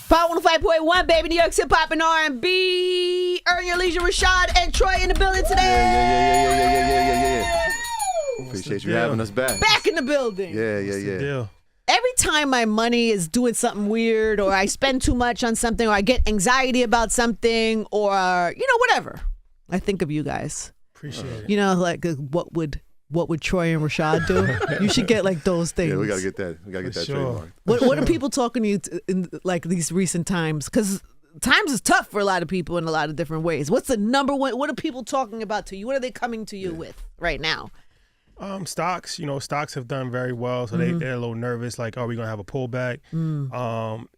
Power 105.1, baby, New York's hip hop and R&B. Earn your leisure, Rashad and Troy in the building today. Yeah. Appreciate you having us back. Back in the building. Yeah. Deal? Every time my money is doing something weird, or I spend too much on something, or I get anxiety about something, or whatever, I think of you guys. Appreciate it. Like what would Troy and Rashad do? You should get like those things. Yeah, we gotta get that. We gotta get that trademark. What are people talking to you in like these recent times? Because times is tough for a lot of people in a lot of different ways. What's the number one? What are people talking about to you? What are they coming to you with right now? Stocks. Stocks have done very well, so they're a little nervous. Like, are we gonna have a pullback?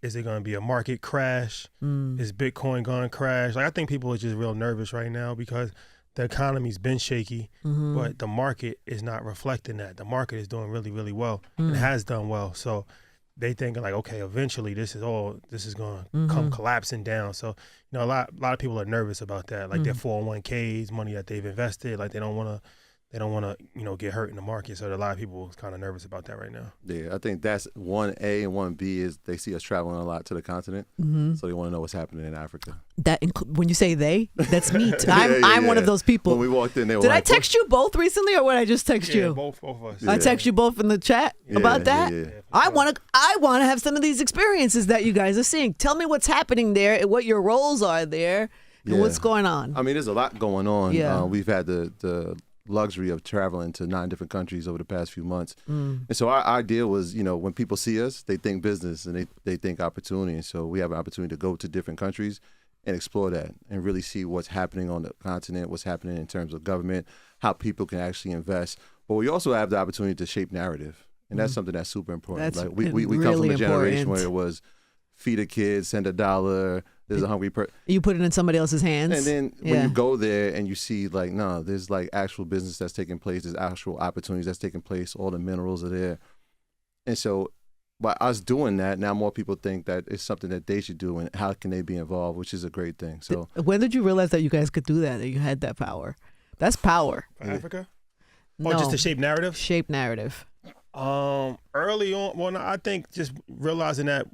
Is it gonna be a market crash? Is Bitcoin gonna crash? Like, I think people are just real nervous right now because the economy's been shaky, but the market is not reflecting that. The market is doing really, really well and has done well. So they thinking like, okay, eventually this is going to come collapsing down. So, a lot of people are nervous about that. Like their 401ks, money that they've invested, like they don't want to, get hurt in the market. So a lot of people are kind of nervous about that right now. Yeah, I think that's 1A and 1B is they see us traveling a lot to the continent, so they want to know what's happening in Africa. That when you say they, that's me. I'm one of those people. When we walked in, they were Did like, I text you both recently, or would I just text you? Both of us. I text you both in the chat about that. Yeah. I want to have some of these experiences that you guys are seeing. Tell me what's happening there and what your roles are there and what's going on. I mean, there's a lot going on. Yeah. We've had the luxury of traveling to 9 different countries over the past few months. And so our idea was, when people see us, they think business and they think opportunity. And so we have an opportunity to go to different countries and explore that and really see what's happening on the continent, what's happening in terms of government, how people can actually invest. But we also have the opportunity to shape narrative. And that's something that's super important. That's we really come from a generation important. where it was feed a kid, send $1, there's a hungry person. You put it in somebody else's hands. And then when you go there and you see like, no, there's like actual business that's taking place, there's actual opportunities that's taking place, all the minerals are there. And so by us doing that, now more people think that it's something that they should do and how can they be involved, which is a great thing. So when did you realize that you guys could do that you had that power? That's power. For Africa? No. Or just to shape narrative? Shape narrative. Early on, I think just realizing that,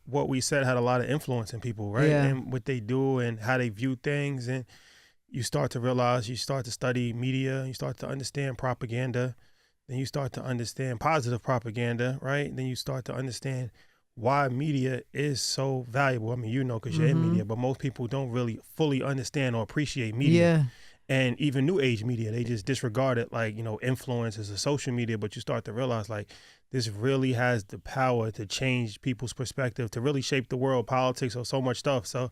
what we said had a lot of influence in people, right? Yeah. And what they do and how they view things. And you start to realize, you start to study media, you start to understand propaganda, then you start to understand positive propaganda, right? Then you start to understand why media is so valuable. I mean, because you're in media, but most people don't really fully understand or appreciate media. Yeah. And even new age media, they just disregard it like, influence as a social media. But you start to realize like this really has the power to change people's perspective, to really shape the world, politics, or so much stuff. So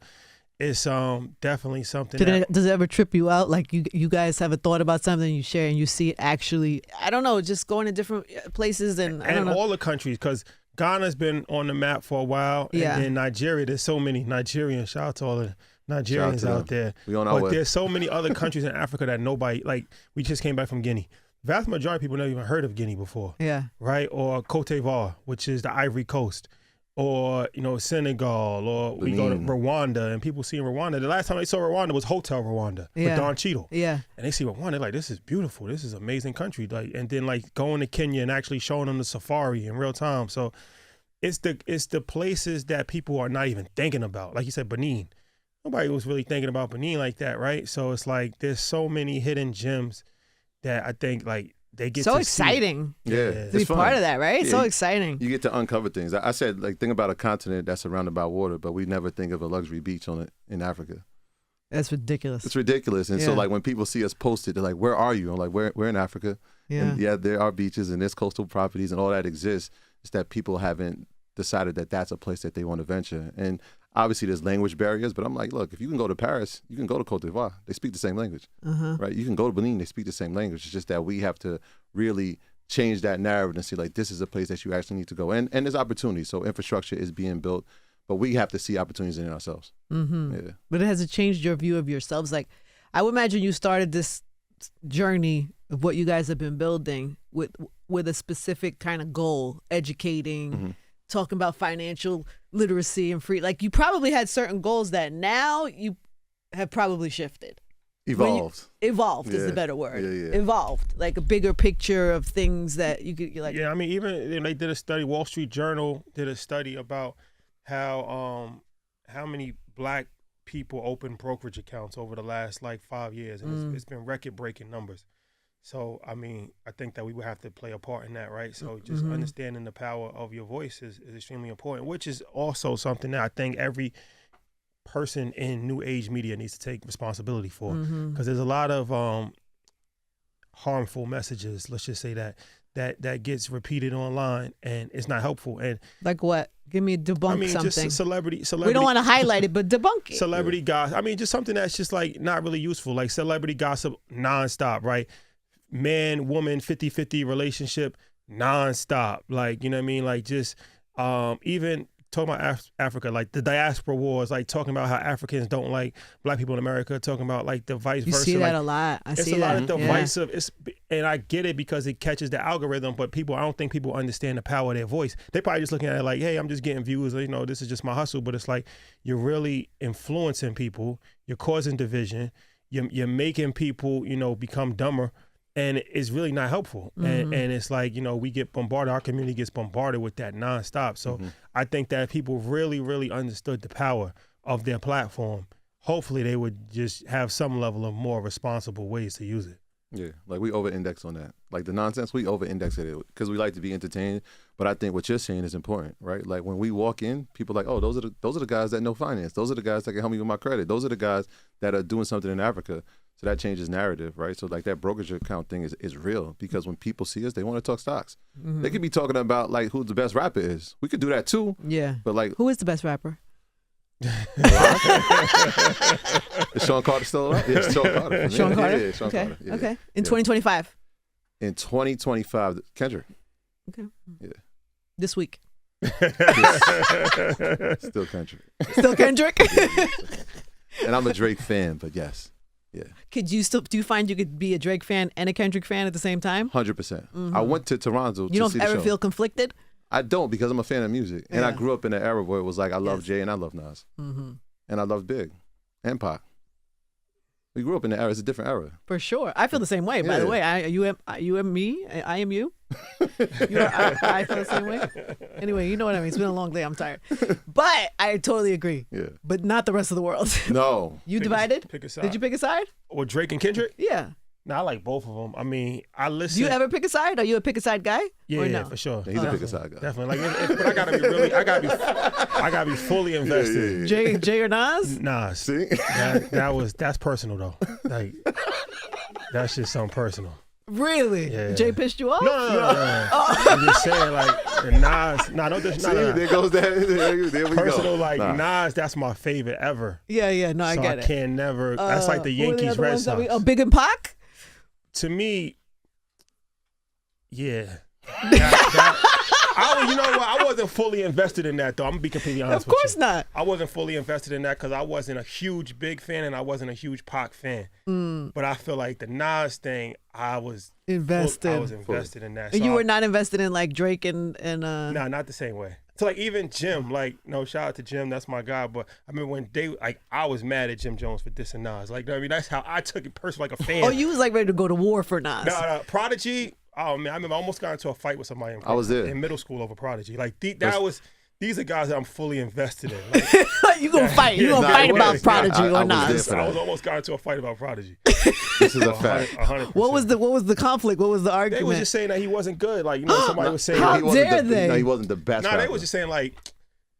it's definitely something. Does it ever trip you out? Like you guys have a thought about something you share and you see it actually, I don't know, just going to different places and I don't know. All the countries, because Ghana's been on the map for a while. Yeah. And then Nigeria, there's so many Nigerians. Shout out to all the Nigerians out there. We on our way. But there's so many other countries in Africa that nobody, like we just came back from Guinea. Vast majority of people never even heard of Guinea before. Yeah. Right? Or Cote d'Ivoire, which is the Ivory Coast. Or, Senegal. Or we go to Rwanda and people see Rwanda. The last time they saw Rwanda was Hotel Rwanda with Don Cheadle. Yeah. And they see Rwanda, they're like, this is beautiful. This is an amazing country. Like, and then like going to Kenya and actually showing them the safari in real time. So it's the places that people are not even thinking about. Like you said, Benin. Nobody was really thinking about Benin like that, right? So it's like there's so many hidden gems that I think like they get so to exciting. See. Yeah. To be part of that, right? Yeah, so exciting. You get to uncover things. I said, like, think about a continent that's surrounded by water, but we never think of a luxury beach on it in Africa. That's ridiculous. It's ridiculous. And so like when people see us post it, they're like, where are you? I'm like, we're in Africa. Yeah. And there are beaches and there's coastal properties and all that exists. It's that people haven't decided that that's a place that they want to venture. And obviously there's language barriers, but I'm like, look, if you can go to Paris, you can go to Cote d'Ivoire. They speak the same language, right? You can go to Benin, they speak the same language. It's just that we have to really change that narrative and see like, this is a place that you actually need to go. And there's opportunities. So infrastructure is being built, but we have to see opportunities in ourselves. Yeah. But has it changed your view of yourselves? Like, I would imagine you started this journey of what you guys have been building with a specific kind of goal, educating, talking about financial literacy and free. Like, you probably had certain goals that now you have probably shifted. Evolved. Evolved is the better word. Yeah. Evolved, like a bigger picture of things that you're like. Yeah, I mean, even they did a study, Wall Street Journal did a study about how many black people open brokerage accounts over the last like 5 years, and it's been record-breaking numbers. So, I mean, I think that we would have to play a part in that, right? So just understanding the power of your voice is extremely important, which is also something that I think every person in new age media needs to take responsibility for, because there's a lot of harmful messages, let's just say that gets repeated online, and it's not helpful. And like what? Give me something. Just celebrity. We don't want to highlight it, but debunk it. Celebrity gossip. I mean, just something that's just like not really useful, like celebrity gossip nonstop, right? Man, woman, 50-50 relationship nonstop. Like, you know what I mean? Like just even talking about Africa, like the diaspora wars, like talking about how Africans don't like black people in America, talking about like the vice versa. You see that like, a lot. It's a lot of divisive. And I get it because it catches the algorithm, but I don't think people understand the power of their voice. They probably just looking at it like, hey, I'm just getting views, you know, this is just my hustle. But it's like you're really influencing people. You're causing division. You're making people, you know, become dumber. And it's really not helpful. And it's like, you know, we get bombarded, our community gets bombarded with that nonstop. So I think that if people really, really understood the power of their platform, hopefully they would just have some level of more responsible ways to use it. Yeah, like we over-index on that. Like the nonsense, we over-index at it because we like to be entertained. But I think what you're saying is important, right? Like when we walk in, people are like, oh, those are the guys that know finance. Those are the guys that can help me with my credit. Those are the guys that are doing something in Africa. So that changes narrative, right? So like that brokerage account thing is real because when people see us, they want to talk stocks. They could be talking about like who the best rapper is. We could do that too. Yeah. But like, who is the best rapper? Is Sean Carter still alive? Yeah, Sean Carter. Sean Carter? Yeah, Sean Carter. Yeah. Okay. In 2025? In 2025, Kendrick. Okay. Yeah. This week? Still Kendrick. Still Kendrick? And I'm a Drake fan, but yes. Yeah. Do you find you could be a Drake fan and a Kendrick fan at the same time? 100%. I went to Toronto to see the show. You don't ever feel conflicted? I don't, because I'm a fan of music. And I grew up in an era where it was like, I love Jay and I love Nas. And I love Big and Pac. We grew up in the era. It's a different era. For sure. I feel the same way, by the way. You and me. I am you. I feel the same way. Anyway, you know what I mean. It's been a long day. I'm tired. But I totally agree. Yeah. But not the rest of the world. No. You divided? Pick a side. Did you pick a side? Or Drake and Kendrick? Yeah. No, I like both of them. I mean, I listen. Do you ever pick a side? Are you a pick a side guy? Yeah, or no? for sure. Yeah, he's a pick a side guy. Definitely. Like, but I gotta be fully invested. Jay or Nas? Nas. See? That's personal though. Like, that's just something personal. Really? Yeah. Jay pissed you off? No. I'm just saying, like, the Nas. There goes that. There we personal, go. like Nas. That's my favorite ever. Yeah. No, I get it. I can never. That's like the Yankees, Red Sox. Big and Pac? To me, yeah. You know what? I wasn't fully invested in that, though. I'm going to be completely honest with you. Of course not. I wasn't fully invested in that because I wasn't a huge Big fan and I wasn't a huge Pac fan. But I feel like the Nas thing, I was invested in that. And you were not invested in like Drake and No, not the same way. So like even Jim, like, no, shout out to Jim, that's my guy. But I mean, when I was mad at Jim Jones for dissing Nas. Like, I mean, that's how I took it personally, like a fan. Oh, you was like ready to go to war for Nas. No, Prodigy. Oh man, I remember I almost got into a fight with somebody in middle school over Prodigy. Like these are guys that I'm fully invested in. Like, you gonna fight? You gonna fight about Prodigy or Nas? I was almost got into a fight about Prodigy. This is a fact. 100%. What was the conflict? What was the argument? They was just saying that he wasn't good. Like, you know, somebody was saying how dare they? No, he wasn't the best. No, they was just saying like,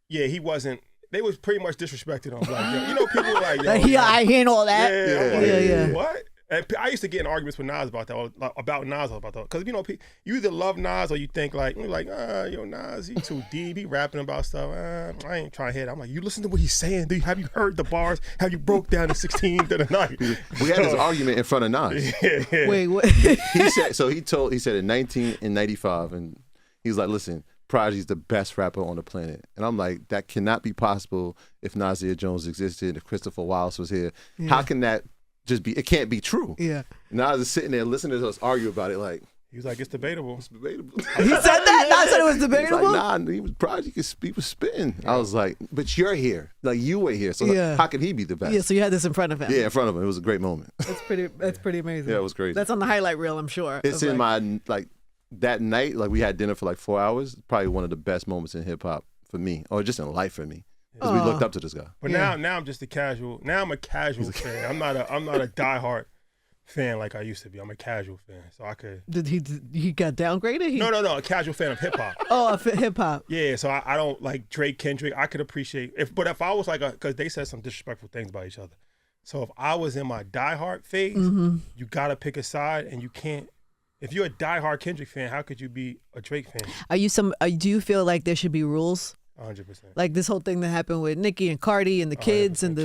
yeah, he wasn't. They was pretty much disrespecting him. Like, you know, people were like, yo, I hear all that. Yeah. What? And I used to get in arguments with Nas about that, because you know, you either love Nas or you think like Nas, he too deep, he rapping about stuff. I ain't trying to hear that. I'm like, you listen to what he's saying. Have you heard the bars? Have you broke down the 16th of the night? We had this argument in front of Nas. Yeah. Wait, what? He said in 1995, and he's like, listen, Prodigy's the best rapper on the planet. And I'm like, that cannot be possible if Nasir Jones existed, if Christopher Wallace was here. Yeah. How can that just be? It can't be true. Yeah. Nas is sitting there listening to us argue about it like. He was like, it's debatable. It's debatable. He said that? Nas said it was debatable? Like, Prodigy was spitting. Yeah. I was like, but you're here. Like, you were here. So how can he be the best? Yeah, so you had this in front of him. Yeah, in front of him. It was a great moment. That's pretty amazing. Yeah, it was crazy. That's on the highlight reel, I'm sure. It's in my, like, that night, like we had dinner for like 4 hours. Probably one of the best moments in hip hop for me, or just in life for me, because we looked up to this guy. But now I'm just a casual. Now I'm a casual fan. I'm not a diehard fan like I used to be. I'm a casual fan, so I could. Did he got downgraded? No, a casual fan of hip hop. Oh, hip hop. Yeah, so I don't like Drake, Kendrick. I could appreciate but if I was like because they said some disrespectful things about each other. So if I was in my diehard phase, you gotta pick a side, and you can't. If you're a diehard Kendrick fan, how could you be a Drake fan? Do you feel like there should be rules? 100%. Like this whole thing that happened with Nicki and Cardi and the kids and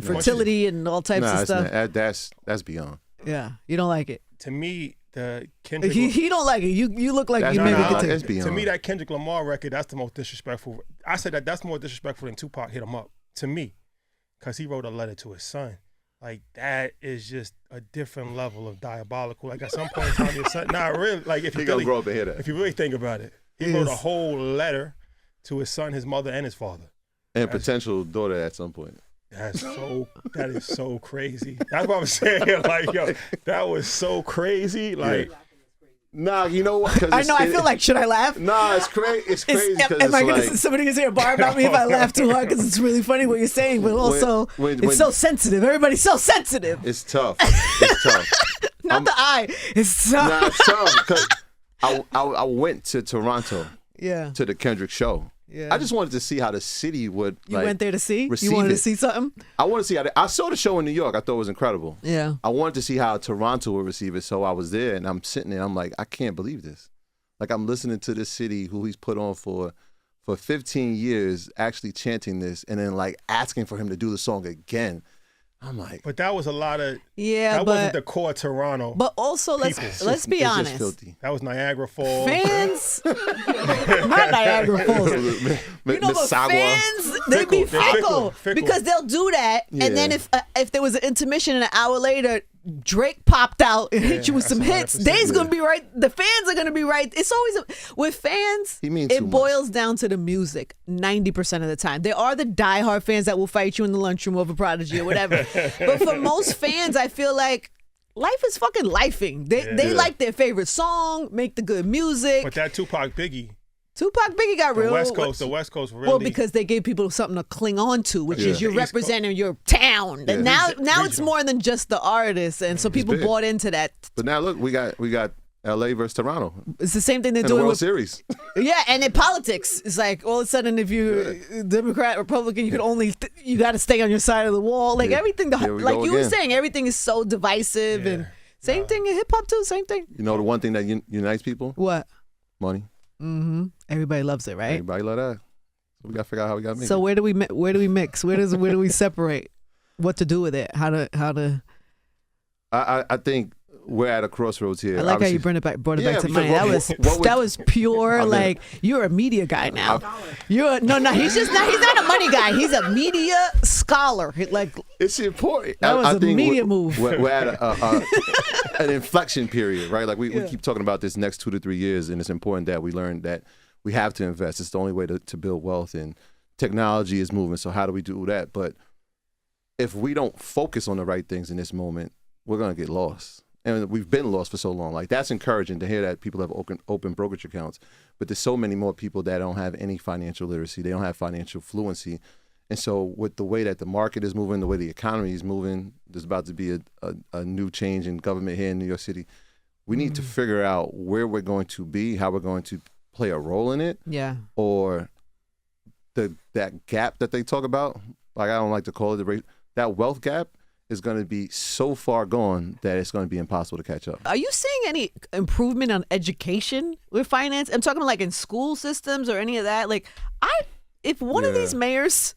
fertility and all types of stuff. That's beyond. Yeah, you don't like it. To me, the Kendrick. He don't like it. You look like you maybe could take it. To me, that Kendrick Lamar record, that's the most disrespectful. I said that's more disrespectful than Tupac Hit 'Em Up to me, because he wrote a letter to his son. Like, that is just a different level of diabolical. Like, at some point in time, your son, really, like, if you really grow up and hear that. If you really think about it, he wrote a whole letter to his son, his mother, and his father. And potential daughter at some point. That is so crazy. That's what I'm saying. Like, yo, that was so crazy. Like, nah, you know what? I know. I feel like, should I laugh? Nah, it's crazy. It's crazy because am I gonna somebody gonna say a bar about me if I laugh too hard because it's really funny what you're saying, but also it's so sensitive. Everybody's so sensitive. It's tough. It's tough. Not the eye. It's tough. Nah, it's tough because I went to Toronto. Yeah. To the Kendrick show. Yeah. I just wanted to see how the city would. You went there to see? You wanted to see something? I want to see how. I saw the show in New York. I thought it was incredible. Yeah. I wanted to see how Toronto would receive it. So I was there, and I'm sitting there. I'm like, I can't believe this. Like, I'm listening to this city who he's put on for 15 years, actually chanting this, and then like asking for him to do the song again. I'm like, but that was a lot of that wasn't the core Toronto. But also let's be honest. That was Niagara Falls. Fans, not Niagara Falls. You know, but fans they be fickle because they'll do that, and then if there was an intermission and an hour later Drake popped out and hit you with some hits, they's gonna be right. The fans are gonna be right. It's always with fans. It boils down to the music 90% of the time. There are the diehard fans that will fight you in the lunchroom over Prodigy or whatever. But for most fans, I feel like life is fucking lifing. They like their favorite song, make the good music. But that Tupac Biggie got real. The West Coast really. Well, because they gave people something to cling on to, which is you're representing your town. And now it's more than just the artist, and so people bought into that. But now look, we got LA versus Toronto. It's the same thing they're doing World with Series. Yeah, and in politics, it's like all of a sudden if you're Democrat, Republican, you can only you got to stay on your side of the wall. Like everything, like you were saying, everything is so divisive, and same thing in hip hop too. Same thing. You know the one thing that unites people? What? Money. Mm-hmm. Everybody loves it, right? Everybody love that. So we got to figure out how we got to make it. So where do we mix? Where do we separate? What to do with it? How to? I think we're at a crossroads here. I like how you brought it back to money. That was pure. Like, you're a media guy now. He's not a money guy. He's a media scholar. Like, it's important. That was a media move. We're at an inflection period, right? Like we keep talking about this next 2 to 3 years, and it's important that we learn that we have to invest. It's the only way to build wealth, and technology is moving. So how do we do that? But if we don't focus on the right things in this moment, we're gonna get lost. And we've been lost for so long. Like, that's encouraging to hear that people have open brokerage accounts. But there's so many more people that don't have any financial literacy. They don't have financial fluency. And so with the way that the market is moving, the way the economy is moving, there's about to be a new change in government here in New York City. We need to figure out where we're going to be, how we're going to play a role in it. Yeah. Or that gap that they talk about, like I don't like to call it that wealth gap, is going to be so far gone that it's going to be impossible to catch up. Are you seeing any improvement on education with finance? I'm talking about like in school systems or any of that. Like, if one of these mayors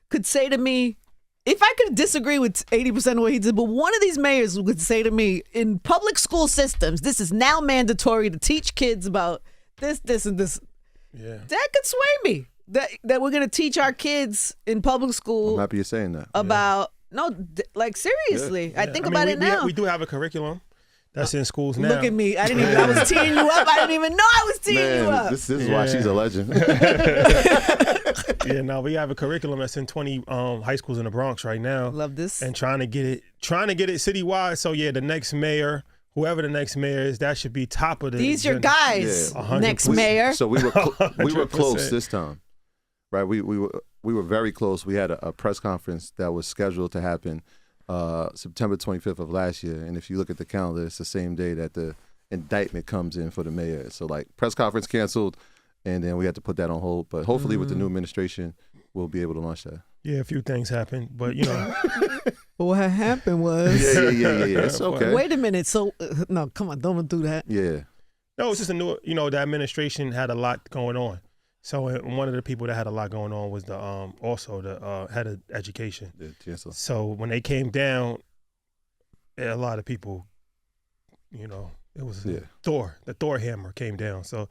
could say to me, if I could disagree with 80% of what he did, but one of these mayors would say to me, in public school systems, this is now mandatory to teach kids about this, and this. Yeah. That could sway me. That we're going to teach our kids in public school. I'm happy you're saying that. About... No, like seriously. I think about it now. We do have a curriculum that's in schools now. Look at me. I was teeing you up. I didn't even know I was teeing you up. This is why she's a legend. We have a curriculum that's in 20 high schools in the Bronx right now. Love this. And trying to get it citywide. So the next mayor whoever the next mayor is, that should be top of the These your agenda. guys, Yeah, next mayor. So we were we were 100%. close this time, right? We were very close. We had a press conference that was scheduled to happen September 25th of last year, and if you look at the calendar, it's the same day that the indictment comes in for the mayor. So like press conference canceled, and then we had to put that on hold. But hopefully, with the new administration, we'll be able to launch that. Yeah, a few things happened, but you know. But what had happened was. Yeah. It's okay. Wait a minute. So no, come on, don't do that. Yeah. No, it's just a new. You know, the administration had a lot going on. So one of the people that had a lot going on was the also the head of education. The chancellor. So when they came down, a lot of people, you know, it was Thor. The Thor hammer came down. So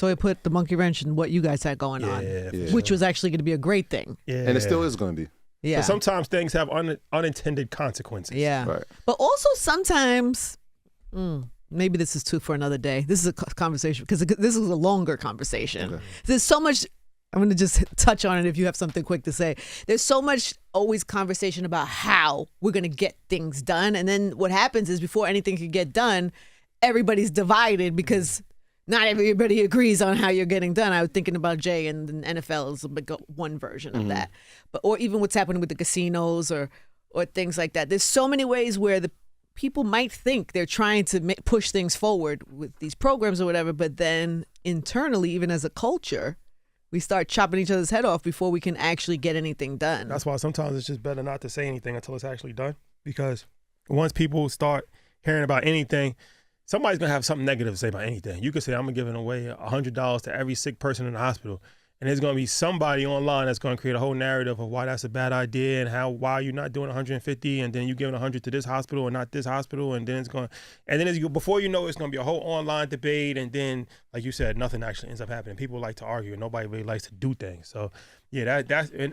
it put the monkey wrench in what you guys had going on, which was actually going to be a great thing. Yeah, and it still is going to be. Yeah. So sometimes things have unintended consequences. Yeah. Right. But also sometimes. Maybe this is too for another day. This is a conversation because this is a longer conversation. Okay. There's so much. I'm going to just touch on it if you have something quick to say. There's so much always conversation about how we're going to get things done. And then what happens is before anything can get done, everybody's divided because not everybody agrees on how you're getting done. I was thinking about Jay and the NFL is one version of that. But or even what's happening with the casinos or things like that. There's so many ways where the people might think they're trying to push things forward with these programs or whatever, but then internally, even as a culture, we start chopping each other's head off before we can actually get anything done. That's why sometimes it's just better not to say anything until it's actually done, because once people start hearing about anything, somebody's going to have something negative to say about anything. You could say, I'm giving away $100 to every sick person in the hospital. And there's going to be somebody online that's going to create a whole narrative of why that's a bad idea and why you're not doing 150 and then you're giving 100 to this hospital and not this hospital. And then before you know, it's going to be a whole online debate. And then, like you said, nothing actually ends up happening. People like to argue and nobody really likes to do things. So yeah,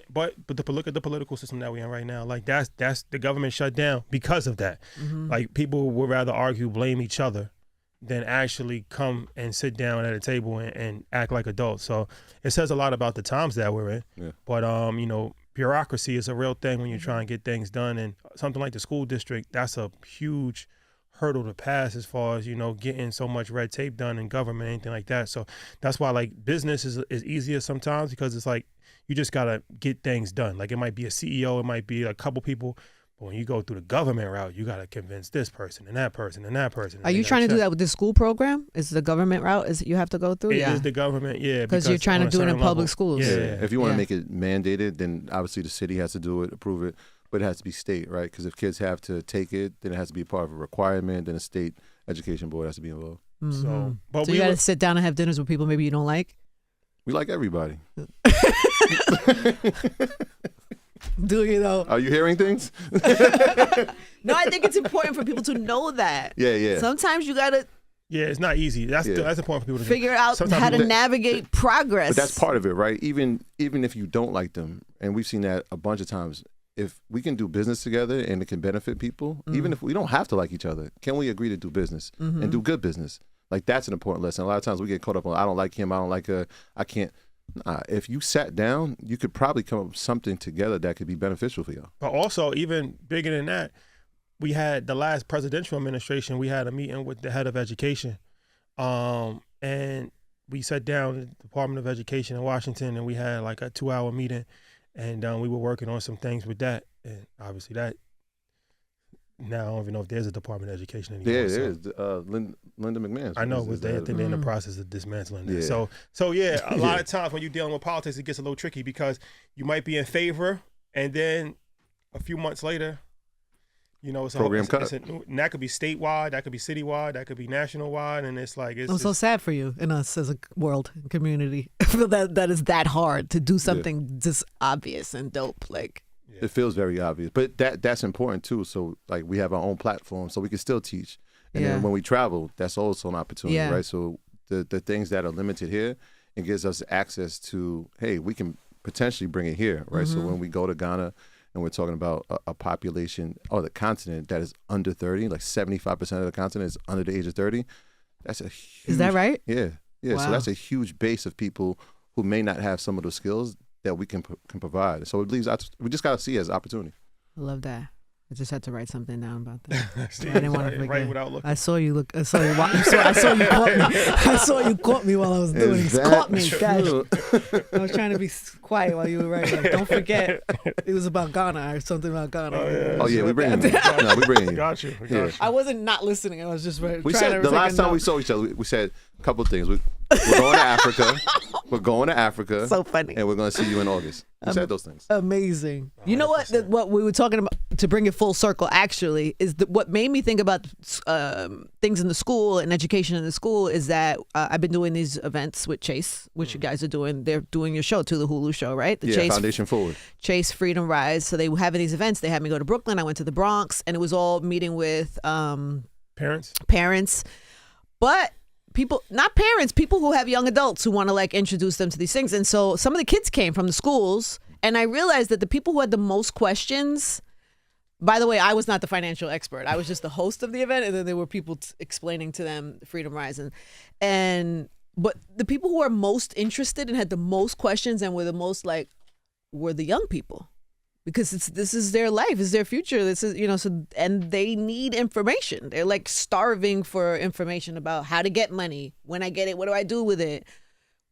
but look at the political system that we're in right now. Like that's the government shut down because of that. Like people would rather argue, blame each other than actually come and sit down at a table and act like adults. So it says a lot about the times that we're in. Yeah. But, you know, bureaucracy is a real thing when you're trying to get things done. And something like the school district, that's a huge hurdle to pass as far as, you know, getting so much red tape done in government, anything like that. So that's why, like, business is easier sometimes because it's like you just got to get things done. Like it might be a CEO, it might be a couple people. But when you go through the government route, you got to convince this person and that person and that person. Are you trying to do that with the school program? Is the government route you have to go through? It is the government, yeah. Because you're trying to do it in public schools. Yeah. If you want to make it mandated, then obviously the city has to do it, approve it, but it has to be state, right? Because if kids have to take it, then it has to be part of a requirement, then a state education board has to be involved. So you got to sit down and have dinners with people maybe you don't like? We like everybody. Do you know? Are you hearing things? No, I think it's important for people to know that. Yeah. Sometimes you got to. Yeah, it's not easy. That's important for people to figure out how to navigate progress. But that's part of it, right? Even if you don't like them, and we've seen that a bunch of times, if we can do business together and it can benefit people, even if we don't have to like each other, can we agree to do business and do good business? Like that's an important lesson. A lot of times we get caught up on, I don't like him, I don't like her, I can't. If you sat down, you could probably come up with something together that could be beneficial for y'all. But also, even bigger than that, we had the last presidential administration, we had a meeting with the head of education. And we sat down at the Department of Education in Washington and we had like a 2-hour meeting and we were working on some things with that. And obviously that, now I don't even know if there's a Department of Education anymore. Yeah, there is. Linda McMahon. I know, but I think they're in the process of dismantling that. So yeah, a lot of times when you're dealing with politics, it gets a little tricky because you might be in favor, and then a few months later, you know, program cut. Mm-hmm. And that could be statewide, that could be citywide, that could be national wide, and it's like it's so sad for you and us as a world community. I feel that is that hard to do something just obvious and dope like. It feels very obvious, but that's important too. So like we have our own platform, so we can still teach. And then when we travel, that's also an opportunity, right? So the things that are limited here, it gives us access to, hey, we can potentially bring it here, right? So when we go to Ghana and we're talking about a population or the continent that is under 30, like 75% of the continent is under the age of 30. That's a huge, is that right? Yeah. Wow. So that's a huge base of people who may not have some of those skills that we can provide. So it leaves, we just got to see it as opportunity. I love that. I just had to write something down about that. See, I didn't want to right forget. without looking. I saw you look. I saw you. I saw you caught me. I saw you caught me while I was doing it. You caught me, guys. I was trying to be quiet while you were writing. Like, don't forget, it was about Ghana or something about Ghana. Oh yeah, we bring you. No, we bring you. Got you. I wasn't not listening. I was just trying We to. said the last time we saw each other, we said a couple of things. We're going to Africa. We're going to Africa. So funny. And we're going to see you in August. We said those things. Amazing. You know what? What we were talking about, to bring it full circle, actually, is what made me think about things in the school and education in the school is that I've been doing these events with Chase, which you guys are doing. They're doing your show, too, the Hulu show, right? The Chase Foundation Forward. Chase Freedom Rise. So they were having these events. They had me go to Brooklyn. I went to the Bronx, and it was all meeting with parents. But people, not parents, people who have young adults who want to like introduce them to these things. And so some of the kids came from the schools, and I realized that the people who had the most questions, by the way, I was not the financial expert. I was just the host of the event, and then there were people explaining to them Freedom Rise. But the people who are most interested and had the most questions and were the most like, were the young people. Because this is their life, it's their future. This is, and they need information. They're like starving for information about how to get money. When I get it, what do I do with it?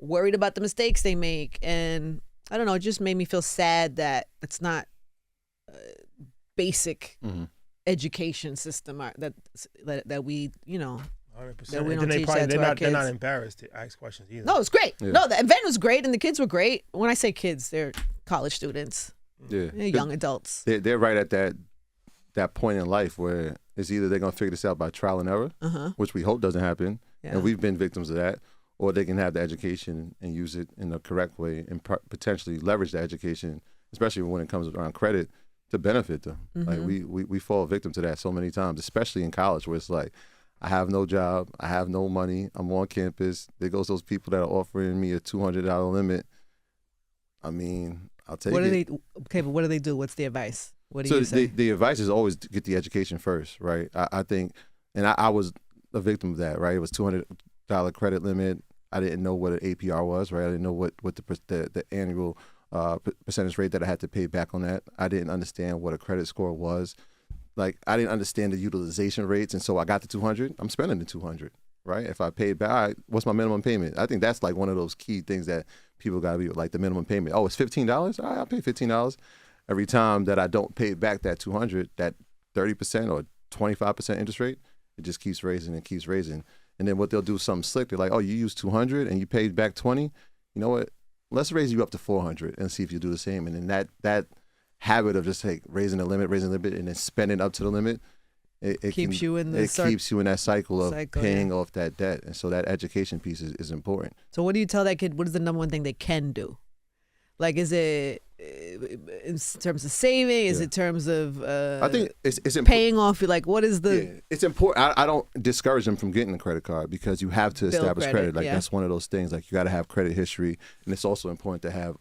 Worried about the mistakes they make. And I don't know, it just made me feel sad that it's not a basic education system that we, 100%. that we don't And teach that to our kids. They're not embarrassed to ask questions either. No, it's great. Yeah. No, the event was great and the kids were great. When I say kids, they're college students. Yeah. They're young adults. They're right at that point in life where it's either they're going to figure this out by trial and error, which we hope doesn't happen, and we've been victims of that, or they can have the education and use it in the correct way and potentially leverage the education, especially when it comes around credit, to benefit them. Like we fall victim to that so many times, especially in college, where it's like, I have no job, I have no money, I'm on campus. There goes those people that are offering me a $200 limit. I mean, I'll take it. But what do they do? What's the advice? What do you say? The advice is always to get the education first, right? I think, and I was a victim of that, right? It was $200 credit limit. I didn't know what an APR was, right? I didn't know what the annual percentage rate that I had to pay back on that. I didn't understand what a credit score was. Like, I didn't understand the utilization rates, and so I got the 200. I'm spending the 200, right? If I paid back, what's my minimum payment? I think that's like one of those key things that people got to be like, the minimum payment. Oh, it's $15? All right, I'll pay $15. Every time that I don't pay back that 200, that 30% or 25% interest rate, it just keeps raising and keeps raising. And then what they'll do is something slick. They're like, oh, you used 200 and you paid back 20. You know what? Let's raise you up to 400 and see if you do the same. And then that habit of just like raising the limit, and then spending up to the limit, it keeps you in that cycle of paying off that debt. And so that education piece is important. So what do you tell that kid? What is the number one thing they can do? Like, is it in terms of saving? Is it in terms of I think it's paying off? Like, what is the? Yeah, it's important. I don't discourage them from getting a credit card because you have to establish credit. Like that's one of those things. Like you got to have credit history, and it's also important to have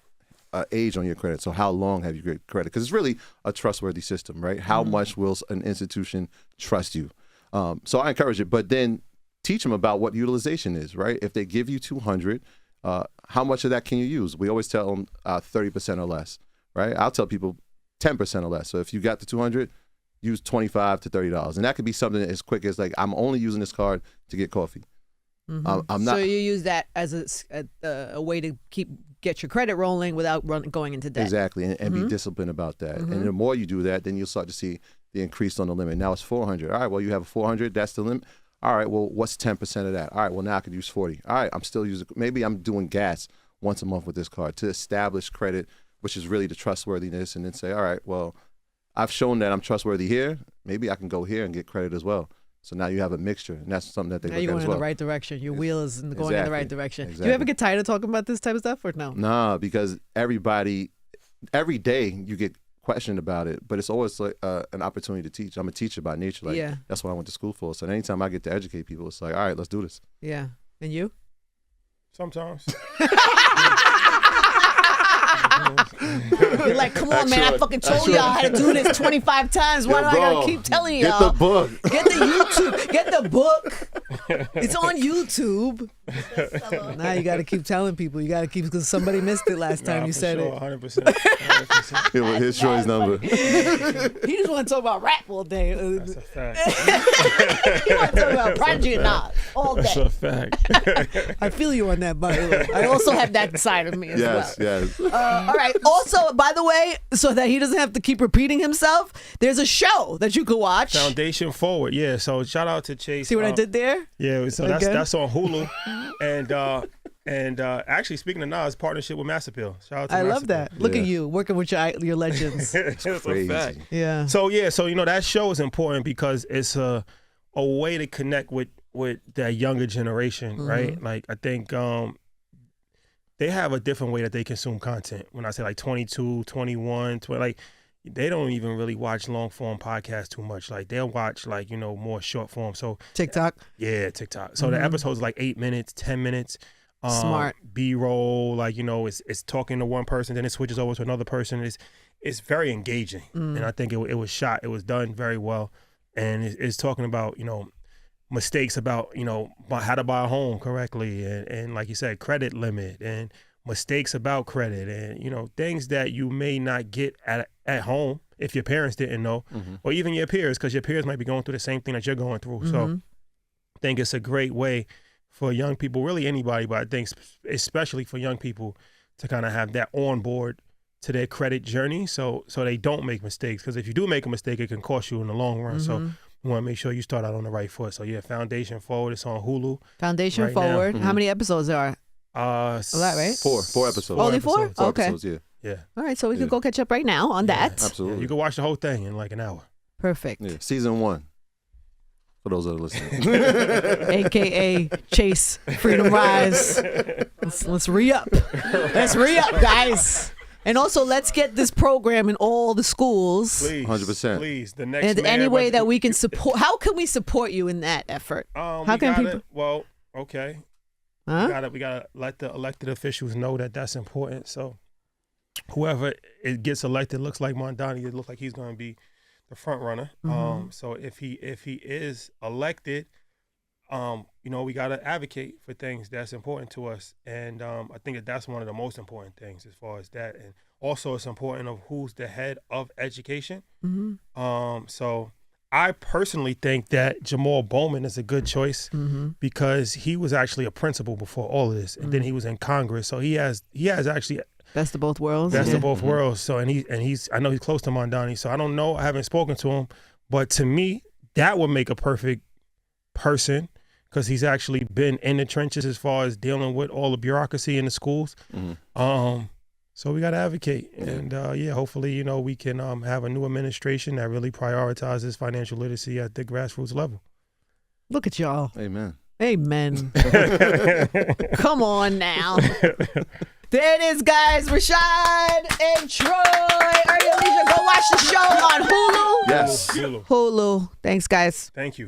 age on your credit. So how long have you got credit? Because it's really a trustworthy system, right? How much will an institution trust you? So I encourage it, but then teach them about what utilization is, right? If they give you 200. How much of that can you use? We always tell them 30% or less, right? I'll tell people 10% or less. So if you got the 200, use $25 to $30. And that could be something as quick as like, I'm only using this card to get coffee. I'm not. So you use that as a way to get your credit rolling without going into debt. Exactly, and be disciplined about that. And the more you do that, then you'll start to see the increase on the limit. Now it's 400. All right, well, you have a 400, that's the limit. All right, well, what's 10% of that? All right, well, now I could use 40. All right, I'm still using, maybe I'm doing gas once a month with this card to establish credit, which is really the trustworthiness, and then say, all right, well, I've shown that I'm trustworthy here. Maybe I can go here and get credit as well. So now you have a mixture, and that's something that they look at as well. Now you're going in the right direction. Your wheel is going in the right direction. Exactly. Do you ever get tired of talking about this type of stuff or no? Nah, because every day you get questioned about it, but it's always like an opportunity to teach. I'm a teacher by nature. Like that's what I went to school for. So anytime I get to educate people, it's like, all right, let's do this. Yeah. And you? Sometimes. You're like, come on, man, I fucking told y'all how to do this 25 times. Why do I gotta keep telling y'all? Get the book. Get the YouTube. Get the book. It's on YouTube. Now you got to keep telling people. You got to keep, because somebody missed it last time you said it. it. 100%. Here's Troy's number. He just want to talk about rap all day. That's a fact. He want to talk about Prodigy and Nas all day. That's a fact. I feel you on that, by the way. I also have that side of me as well. Yes. All right. Also, by the way, so that he doesn't have to keep repeating himself, there's a show that you could watch. Foundation Forward. Yeah. So shout out to Chase. See what I did there? Yeah. So that's on Hulu, and actually speaking of Nas, partnership with Mass Appeal. Shout out to I Mass love Appeal. that. Look at you working with your legends. That's a fact. Yeah. So that show is important because it's a way to connect with that younger generation, right? Like I think they have a different way that they consume content. When I say like 22, 21, 20, like they don't even really watch long form podcasts too much. Like they'll watch like, more short form. So TikTok. Yeah, TikTok. So the episode's like 8 minutes, 10 minutes. Smart. B-roll, like, it's talking to one person, then it switches over to another person. It's very engaging. And I think it was done very well. And it's talking about, mistakes about, how to buy a home correctly. And like you said, credit limit and mistakes about credit and, things that you may not get at home if your parents didn't know, or even your peers, because your peers might be going through the same thing that you're going through. So I think it's a great way for young people, really anybody, but I think especially for young people to kind of have that on board to their credit journey so they don't make mistakes. Because if you do make a mistake, it can cost you in the long run. So you want to make sure you start out on the right foot. So yeah, Foundation Forward, it's on Hulu. Foundation Forward. How many episodes are? A lot, right? Four episodes. Only four? Okay. Episodes, yeah. All right, so we can go catch up right now on that. Absolutely. Yeah, you can watch the whole thing in like an hour. Perfect. Yeah. Season 1. For those that are listening. AKA Chase Freedom Rise. Let's re-up. Let's re-up, guys. And also, let's get this program in all the schools. Please. 100%. Please. The next and any way that we can support. How can we support you in that effort? How can people? Well, okay. Huh? We gotta let the elected officials know that that's important. So whoever it gets elected looks like Mondani. It looks like he's going to be the front runner. So if he is elected, we gotta advocate for things that's important to us, and I think that's one of the most important things as far as that. And also, it's important of who's the head of education. So I personally think that Jamal Bowman is a good choice because he was actually a principal before all of this, and then he was in Congress, so he has actually. Best of both worlds. Best of both worlds. So I know he's close to Mondani. So I don't know. I haven't spoken to him, but to me, that would make a perfect person because he's actually been in the trenches as far as dealing with all the bureaucracy in the schools. So we got to advocate, and hopefully we can have a new administration that really prioritizes financial literacy at the grassroots level. Look at y'all. Amen. Come on now. There it is, guys. Rashad and Troy. Early Alicia, go watch the show on Hulu. Yes. Hulu. Thanks, guys. Thank you.